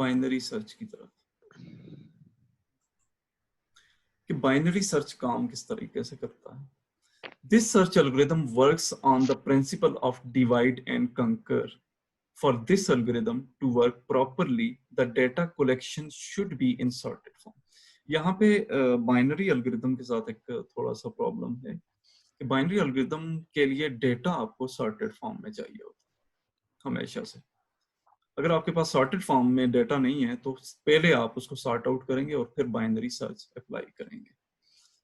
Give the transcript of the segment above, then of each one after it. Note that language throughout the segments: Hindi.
बाइनरी सर्च की तरफ कि बाइनरी सर्च काम किस तरीके से करता है। This search algorithm works on the principle of divide and conquer. For this algorithm to work properly, the data collection should be in sorted form. यहाँ पे बाइनरी एल्गोरिथम के साथ एक थोड़ा सा प्रॉब्लम है कि बाइनरी एल्गोरिथम के लिए डेटा आपको सॉर्टेड फॉर्म में चाहिए होता है हमेशा से। अगर आपके पास सॉर्टेड फॉर्म में डेटा नहीं है तो पहले आप उसको सॉर्ट आउट करेंगे और फिर बाइनरी सर्च अप्लाई करेंगे।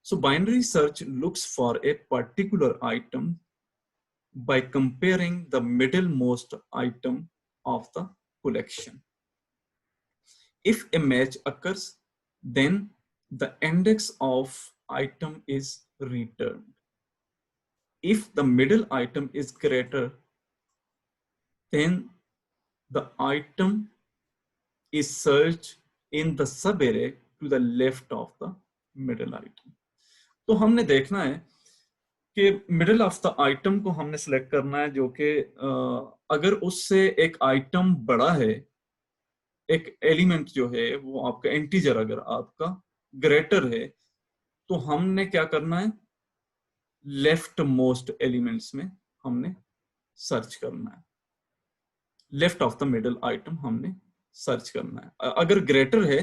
So binary search looks for a particular item by comparing the middlemost item of the collection. If a match occurs, then the index of item is returned. If the middle item is greater, then the item is searched in the subarray to the left of the middle item. तो हमने देखना है कि मिडिल ऑफ द आइटम को हमने सिलेक्ट करना है जो कि अगर उससे एक आइटम बड़ा है, एक एलिमेंट जो है वो आपका इंटीजर अगर आपका ग्रेटर है, तो हमने क्या करना है, लेफ्ट मोस्ट एलिमेंट्स में हमने सर्च करना है, left of the middle item हमने सर्च करना है। अगर ग्रेटर है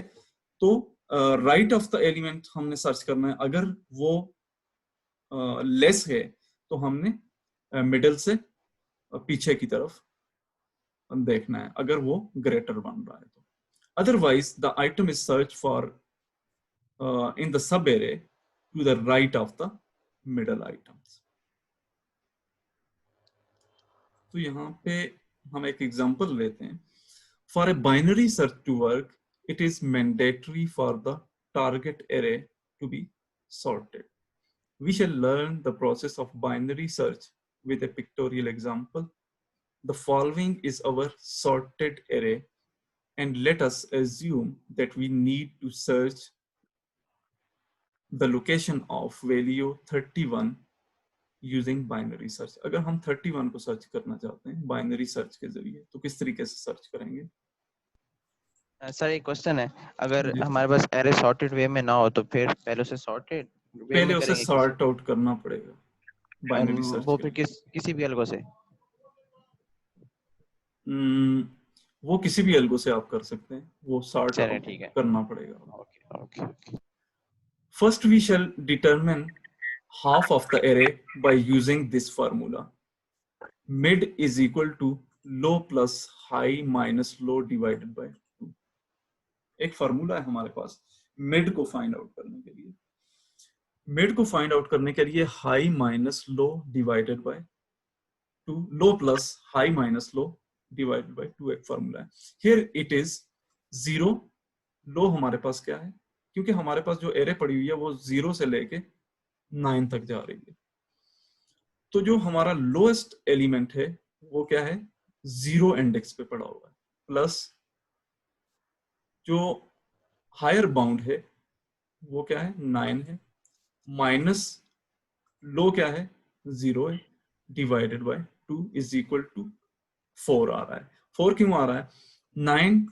तो राइट ऑफ द एलिमेंट हमने सर्च करना है, अगर वो लेस है तो हमने मिडिल से पीछे की तरफ देखना है, अगर वो ग्रेटर बन रहा है तो। Otherwise the item is search for in the sub array to the right of the middle items. तो यहाँ पे हम एक एग्जांपल लेते हैं। For a binary search to work, it is mandatory for the target array to be sorted. We shall learn the process of binary search with a pictorial example. The following is our sorted array, and let us assume that we need to search the location of value 31 using binary search. अगर हम 31 को सर्च करना चाहते हैं बाइनरी सर्च के जरिए तो किस तरीके से सर्च करेंगे? सर एक क्वेश्चन है, अगर हमारे पास एरे सॉर्टेड वे में ना हो तो फिर पहले से सॉर्टेड पहले उसे सॉर्ट आउट करना पड़ेगा बाइनरी सर्च वो के फिर किसी भी एल्गो से वो किसी भी एल्गो से आप कर सकते हैं, वो सॉर्ट आउट ठीक है करना पड़ेगा। Okay First we shall determine half of the array by using this formula. Mid is equal to low plus high minus low divided by 2. एक फार्मूला है हमारे पास मिड को फाइंड आउट करने के लिए। मिड को फाइंड आउट करने के लिए high minus low divided by 2, low plus high minus low divided by 2 एक फार्मूला है। हियर इट इज 0, लो हमारे पास क्या है, क्योंकि हमारे पास जो एरे पड़ी हुई है वो 0 से लेके 9 तक जा रही है, तो जो हमारा लोएस्ट एलिमेंट है वो क्या है, 0 इंडेक्स पे पड़ा हुआ है, प्लस जो हायर बाउंड है वो क्या है 9 है, माइनस लो क्या है 0 है, divided by 2 is equal to 4 आ रहा है। 4 क्यों आ रहा है, 9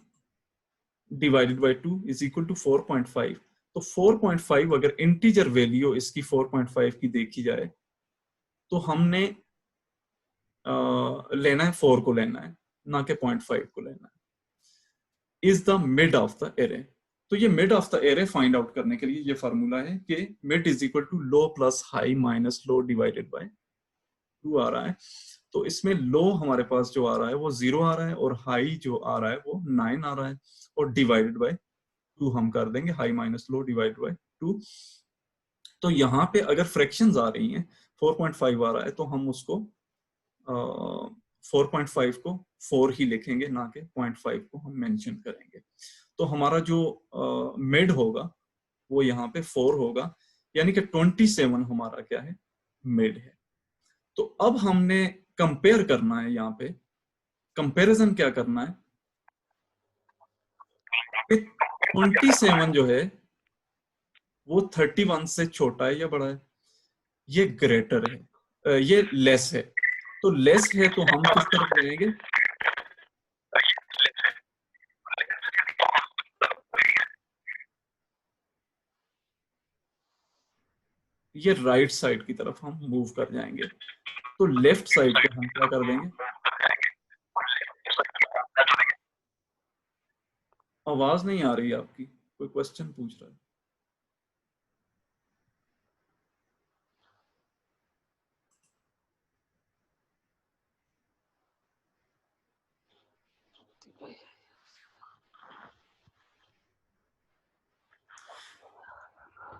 divided by 2 is equal to 4.5, तो 4.5 अगर इंटीजर वैल्यू इसकी 4.5 की देखी जाए तो हमने लेना है 4 को लेना है, ना कि 0.5 को लेना है। Is the mid of the array, तो ये mid of the array find out करने के लिए ये फार्मूला है कि mid is equal to low plus high minus low divided by 2 आ रहा है। तो इसमें लो हमारे पास जो आ रहा है वो 0 आ रहा है और हाई जो आ रहा है वो 9 आ रहा है, और डिवाइडेड बाय 2 हम कर देंगे, high minus low divided by 2। तो यहाँ पे अगर फ्रैक्शंस आ रही हैं 4.5 आ रहा है तो हम उसको 4.5 को 4 ही लिखेंगे, ना कि 0.5 को हम मेंशन करेंगे। तो हमारा जो मिड होगा वो यहाँ पे 4 होगा, यानी कि 27 हमारा क्या है, मिड है। तो अब हमने कंपेयर करना है, यहाँ पे कंपैरिजन क्या करना है कि 27 जो है वो 31 से छोटा है या बड़ा है, ये ग्रेटर है, ये लेस है। तो लेस है तो हम किस तरफ जाएंगे, ये राइट साइड की तरफ हम मूव कर जाएंगे। तो लेफ्ट साइड पे हम क्या कर देंगे, आवाज नहीं आ रही है आपकी, कोई क्वेश्चन पूछ रहा है।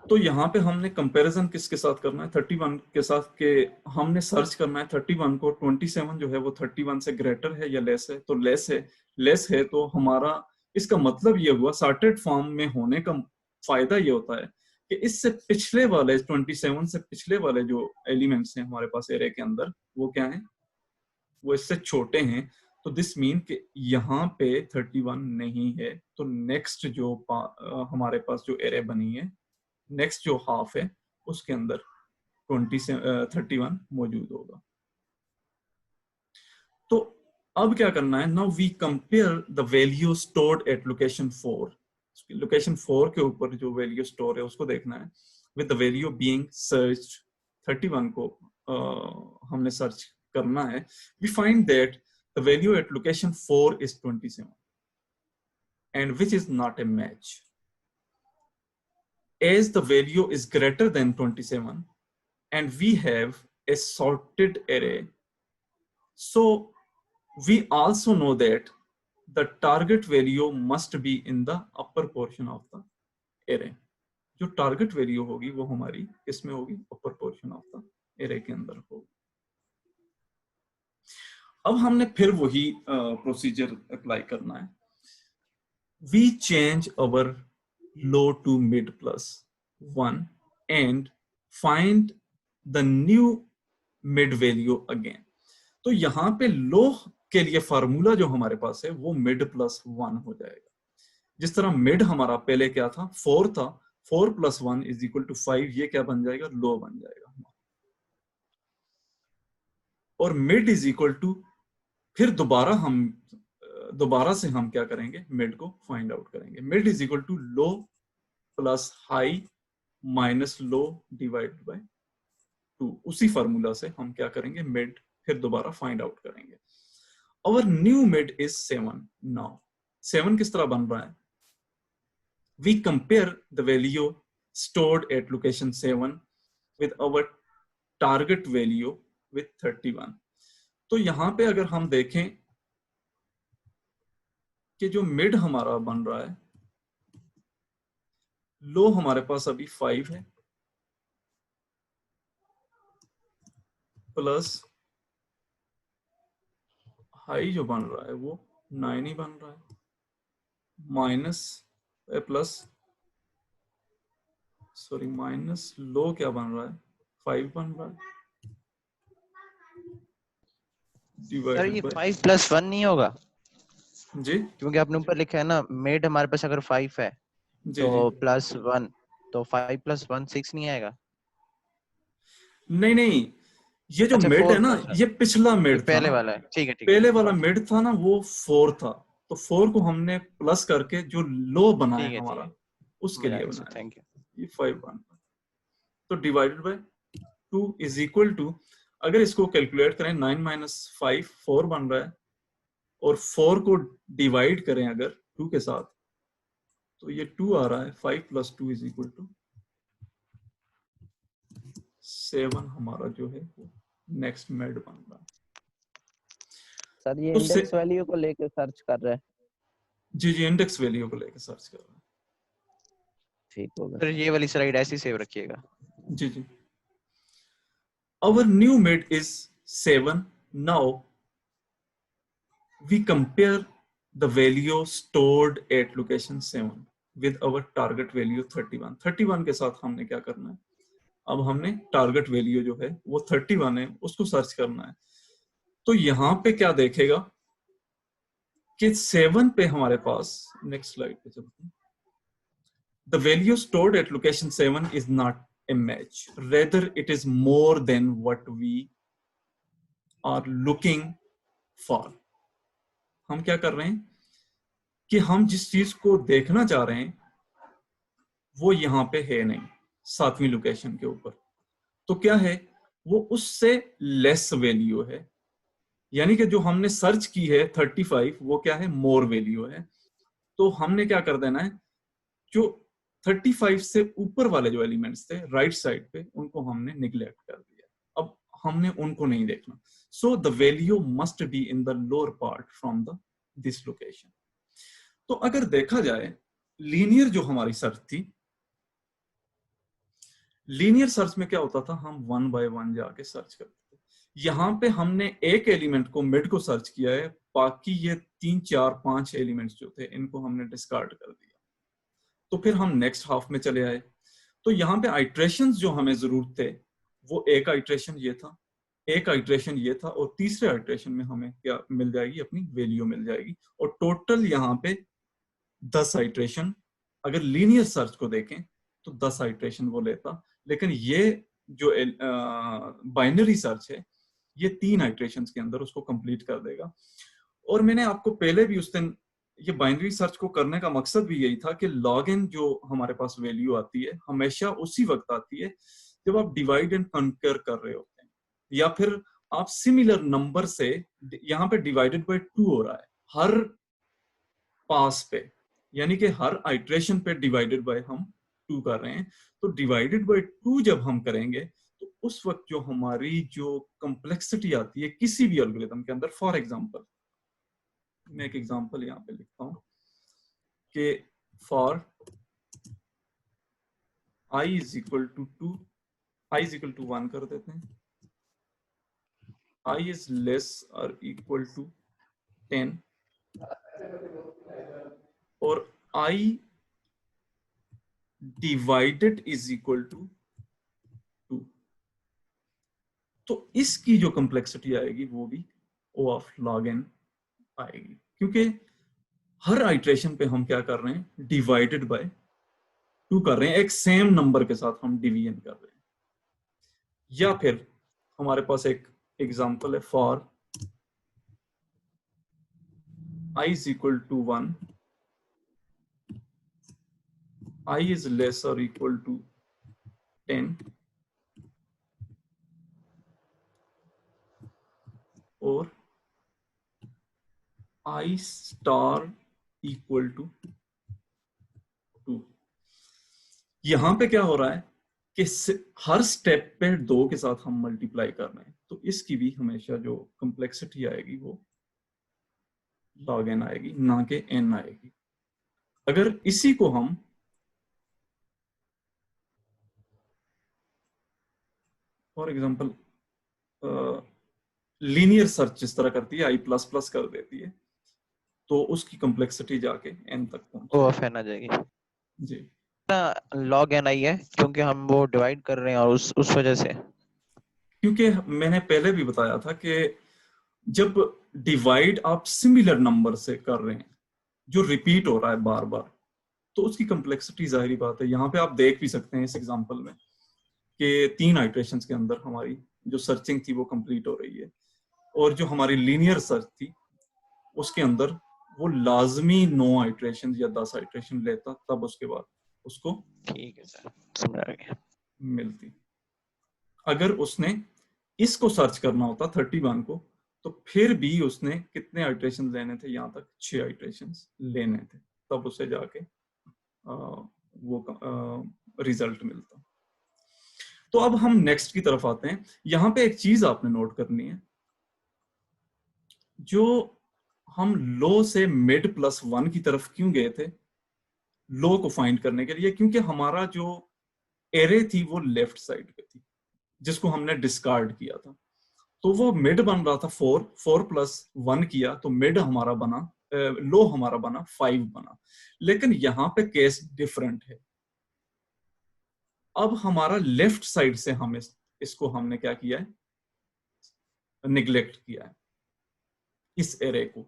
तो यहाँ पे हमने कंपैरिजन किसके साथ करना है, 31 के साथ, के हमने सर्च करना है 31 को, 27 जो है वो 31 से ग्रेटर है या लेस है, तो लेस है। लेस है तो हमारा, इसका मतलब ये हुआ सॉर्टेड फॉर्म में होने का फायदा ये होता है कि इससे पिछले वाले 27 से पिछले वाले जो एलिमेंट्स हैं हमारे पास एरे के अंदर, वो क्या है, वो इससे छोटे हैं। तो दिस मीन कि यहाँ पे 31 नहीं है, तो नेक्स्ट जो हमारे पास जो एरे बनी है, नेक्स्ट जो हाफ है उसके अंदर 31 मौजूद होगा। तो अब क्या करना है, now we compare the value stored at location 4, location 4 के ऊपर जो वैल्यू स्टोर है उसको देखना है, with the value being search 31 को हमने सर्च करना है। We find that the value at location 4 is 27 and which is not a match, as the value is greater than 27 and we have a sorted array, so we also know that the target value must be in the upper portion of the array. जो टारगेट वैल्यू होगी वो हमारी किसमें होगी, upper portion of the array के अंदर होगी। अब हमने फिर वही प्रोसीजर अप्लाई करना है। We change our low to mid plus 1 and find the new mid value again. तो यहां पे लो के लिए फार्मूला जो हमारे पास है वो मिड प्लस 1 हो जाएगा। जिस तरह मिड हमारा पहले क्या था, 4 था, 4 प्लस 1 इज इक्वल टू 5, ये क्या बन जाएगा, लो बन जाएगा। और मिड इज इक्वल टू, फिर दोबारा से हम क्या करेंगे, मिड को फाइंड आउट करेंगे। Mid is equal to low plus high minus low divide by 2। उसी फार्मूला से हम क्या करेंगे, मिड फिर दोबारा फाइंड आउट करेंगे। और न्यू मिड इज 7। नाउ 7 किस तरह बन रहा है, we compare the value stored at location 7 with our target value with 31। तो यहां पे अगर हम देखें कि जो मिड हमारा बन रहा है, लो हमारे पास अभी 5 है, प्लस हाई जो बन रहा है वो 9 ही बन रहा है, minus plus sorry minus low क्या बन रहा है, 5 बन रहा है, सर ये डिवाइडेड बाय 5 प्लस 1 नहीं होगा? जी क्योंकि आपने ऊपर लिखा है ना, मिड हमारे पास अगर 5 है जी तो जी प्लस 1, तो 5 प्लस 1 6 नहीं आएगा? नहीं नहीं, ये जो अच्छा, मिड 4 है ना, प्लस 1 ये पिछला ये मिड था पहले ना, वाला है। ठीक है, ठीक है, पहले ठीक है, वाला मिड था ना वो 4 था, तो 4 को हमने प्लस करके जो लो बना है ठीक है, ठीक हमारा है, उसके समझ आ लिए गया सर, बनाया। Thank you. ये 5 बन रहा है, तो divided by 2 is equal to, अगर इसको कैलकुलेट करें 9 माइनस 5 4 बन रहा है, और 4 को डिवाइड करें अगर 2 के साथ तो ये 2 आ रहा है, 5 प्लस 2 इज इक्वल टू 7 हमारा जो है वो नेक्स्ट मेड बन रहा है। सर ये तो इंडेक्स वैल्यू को लेके सर्च कर रहे हैं। जी जी, इंडेक्स वैल्यू को लेकर सर्च कर रहे हैं। ठीक होगा सर ये वाली स्लाइड ऐसी सेव रखिएगा। जी जी, our new mid is 7. Now we compare the value stored at location 7 with our target value 31। 31 के साथ हमने क्या करना है, अब हमने टारगेट वैल्यू जो है वो 31 है उसको सर्च करना है। तो यहां पे क्या देखेगा कि 7 पे हमारे पास, नेक्स्ट स्लाइड पे चलते हैं, the value stored at location 7 is not a match, rather it is more than what we are looking for। हम क्या कर रहे हैं कि हम जिस चीज को देखना चाह रहे हैं वो यहाँ पे है नहीं 7वीं लोकेशन के ऊपर। तो क्या है, वो उससे लेस वैल्यू है, यानी कि जो हमने सर्च की है 35 वो क्या है, मोर वैल्यू है। तो हमने क्या कर देना है, जो 35 से ऊपर वाले जो एलिमेंट्स थे राइट साइड पे, उनको हमने निग्लेक्ट कर दिया, अब हमने उनको नहीं देखना। So the value must be in the lower part from the this location. तो अगर देखा जाए लीनियर जो हमारी सर्च थी, लीनियर सर्च में क्या होता था, हम 1 बाय 1 जाके सर्च करते थे। यहाँ पे हमने एक एलिमेंट को, मिड को सर्च किया है, बाकी ये 3 4 5 एलिमेंट्स जो थे इनको हमने डिस्कार्ड कर दिया। तो फिर हम नेक्स्ट हाफ में चले आए, तो यहाँ पे आइट्रेशंस जो हमें जरूरत थे, वो एक आइट्रेशन ये था, एक आइट्रेशन ये था, और तीसरे आइट्रेशन में हमें क्या मिल जाएगी, अपनी वैल्यू मिल जाएगी। और टोटल यहाँ पे 10 आइट्रेशन, अगर लीनियर सर्च को देखें तो 10 आइट्रेशन वो लेता, लेकिन ये जो बाइनरी सर्च है ये 3 आइट्रेशंस के अंदर उसको कंप्लीट कर देगा। और मैंने आपको पहले भी उस दिन, ये बाइनरी सर्च को करने का मकसद भी यही था कि लॉग इन जो हमारे पास वैल्यू आती है हमेशा उसी वक्त आती है जब आप डिवाइड एंड कंकर कर रहे होते हैं, या फिर आप सिमिलर नंबर से, यहाँ पे डिवाइडेड बाय 2 हो रहा है हर पास पे, यानी कि हर आइट्रेशन पे डिवाइडेड बाय हम 2 कर रहे हैं। तो डिवाइडेड बाय 2 जब हम करेंगे तो उस वक्त जो हमारी जो कॉम्प्लेक्सिटी आती है किसी भी एल्गोरिथम के अंदर, फॉर एग्जांपल मैं एक एग्जांपल यहाँ पे लिखता हूं कि for i is equal to 2, i is equal to 1 कर देते हैं, i इज लेस और इक्वल टू 10, और i divided is equal to 2। तो इसकी जो कॉम्प्लेक्सिटी आएगी वो भी O ऑफ log n आएगी, क्योंकि हर आइट्रेशन पे हम क्या कर रहे हैं, डिवाइडेड बाय 2 कर रहे हैं, एक सेम नंबर के साथ हम डिवीजन कर रहे हैं। या फिर हमारे पास एक एग्जांपल है, for i is equal to 1, i is less or equal to 10, और i star equal to 2। यहां पे क्या हो रहा है कि हर स्टेप पे 2 के साथ हम मल्टीप्लाई कर रहे हैं, तो इसकी भी हमेशा जो कॉम्प्लेक्सिटी आएगी वो log n आएगी, ना कि n आएगी। अगर इसी को हम फॉर एग्जांपल लीनियर सर्च जिस तरह करती है, i++ कर देती है, तो उसकी कॉम्प्लेक्सिटी जाके n तक पहुंचती ओ है। ऑफ एन आ जाएगी जी, लॉग एन आई है क्योंकि हम वो डिवाइड कर रहे हैं और उस वजह से। क्योंकि मैंने पहले भी बताया था कि जब डिवाइड आप सिमिलर नंबर से कर रहे हैं जो रिपीट हो रहा है बार बार, तो उसकी कॉम्प्लेक्सिटी जाहिर बात है। यहाँ पे आप देख भी सकते हैं इस एग्जांपल में कि 3 आइट्रेशंस के अंदर हमारी जो सर्चिंग थी वो कंप्लीट हो रही है, और जो हमारी लीनियर सर्च थी उसके अंदर वो लाजमी 9 आइट्रेशन या 10 आइट्रेशन लेता, तब उसके बाद उसको ठीक है सर, समझ आ गया। मिलती। अगर उसने इसको सर्च करना होता 31 को, तो फिर भी उसने कितने आइट्रेशन लेने थे, यहाँ तक 6 आइट्रेशन लेने थे, तब उसे जाके वो रिजल्ट मिलता। तो अब हम नेक्स्ट की तरफ आते हैं। यहाँ पे एक चीज आपने नोट करनी है, जो हम लो से मिड +1 की तरफ क्यों गए थे, लो को फाइंड करने के लिए, क्योंकि हमारा जो एरे थी वो लेफ्ट साइड पे थी जिसको हमने डिस्कार्ड किया था। तो वो मिड बन रहा था 4 + 1 किया तो मिड हमारा बना, लो हमारा बना 5 बना। लेकिन यहाँ पे केस डिफरेंट है। अब हमारा लेफ्ट साइड से हम इसको हमने क्या किया है, निग्लेक्ट किया है इस एरे को।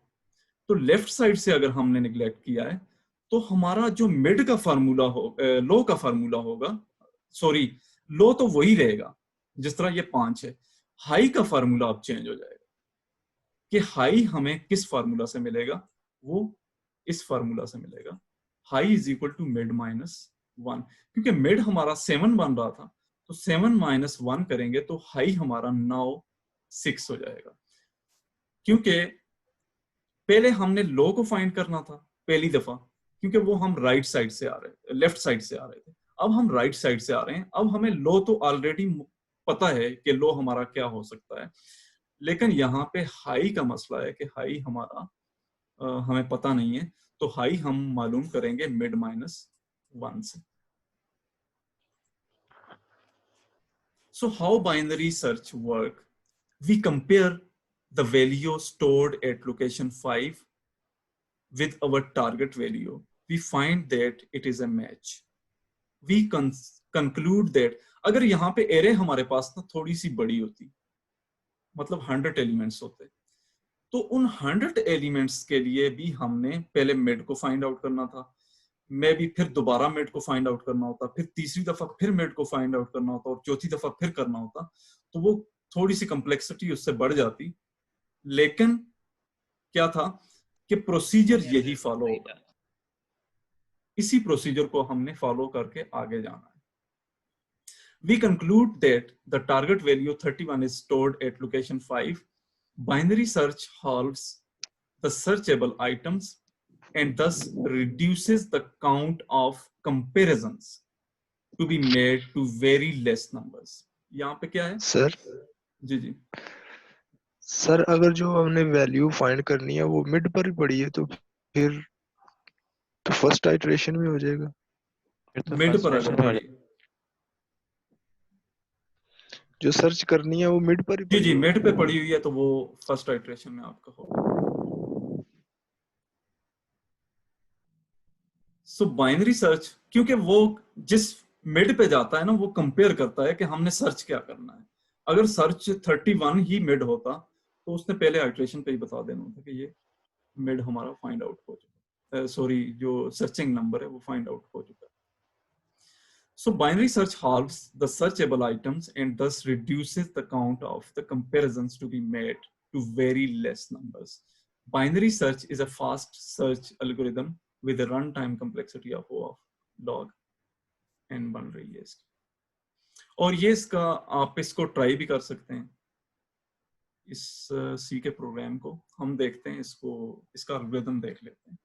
तो लेफ्ट साइड से अगर हमने निग्लेक्ट किया है तो हमारा जो मिड का फार्मूला हो, लो का फार्मूला होगा, सॉरी लो तो वही रहेगा जिस तरह ये 5 है, हाई का फार्मूला अब चेंज हो जाएगा कि हाई हमें किस फार्मूला से मिलेगा, वो इस फार्मूला से मिलेगा, high is equal to mid -1। क्योंकि मिड हमारा 7 बन रहा था तो 7 माइनस 1 करेंगे तो हाई हमारा 9 6 हो जाएगा, क्योंकि पहले हमने लो को फाइंड करना था पहली दफा, क्योंकि वो हम राइट साइड से आ रहे, लेफ्ट साइड से आ रहे थे। अब हम राइट साइड से आ रहे हैं, अब हमें लो तो ऑलरेडी पता है कि लो हमारा क्या हो सकता है, लेकिन यहाँ पे हाई का मसला है कि हाई हमारा हमें पता नहीं है, तो हाई हम मालूम करेंगे मिड माइनस 1 से। So how binary search work? We compare the value stored at location 5 with our target value. We find that it is a match. We conclude that अगर यहाँ पे एरे हमारे पास ना थोड़ी सी बड़ी होती, मतलब 100 एलिमेंट्स होते, तो उन 100 एलिमेंट्स के लिए भी हमने पहले मिड को फाइंड आउट करना था, मैं भी फिर दोबारा मिड को फाइंड आउट करना होता, फिर तीसरी दफा फिर मिड को फाइंड आउट करना होता, और चौथी दफा फिर करना होता, तो वो थोड़ी सी कॉम्प्लेक्सिटी उससे बढ़ जाती। लेकिन क्या था कि प्रोसीजर यही फॉलो होगा, इसी प्रोसीजर को हमने फॉलो करके आगे जाना है। We conclude that the target value 31 is stored at location 5. Binary search halves the searchable items and thus reduces the count of comparisons to be made to very less numbers. यहाँ पे क्या है सर? जी जी सर अगर जो हमने वैल्यू फाइंड करनी है वो मिड पर ही पड़ी है तो फिर तो फर्स्ट आइटरेशन में हो जाएगा। फिर तो मिड first पर iteration अगर में हो पड़ी, जो सर्च करनी है वो मिड पर ही जी पड़ी जी होगी। मिड पे पड़ी हुई है तो वो फर्स्ट आइटरेशन में आपका होगा। सो बाइनरी सर्च, क्योंकि वो जिस मिड पे जाता है ना, वो कंपेयर करता है कि हमने सर्च क्या करना है। अगर सर्च 31 ही मिड होता तो उसने पहले आइटरेशन पे ही बता देना था कि ये मिड हमारा फाइंड आउट हो चुका है, सॉरी जो सर्चिंग नंबर है वो फाइंड आउट हो चुका है। So binary search halves the searchable items and thus reduces the count of the comparisons to be made to very less numbers. Binary search is a fast search algorithm with a runtime complexity of O of log n बन रही है इसकी। और ये इसका आप इसको ट्राई भी कर सकते हैं, इस सी के प्रोग्राम को हम देखते हैं, इसको इसका एल्गोरिथम देख लेते हैं।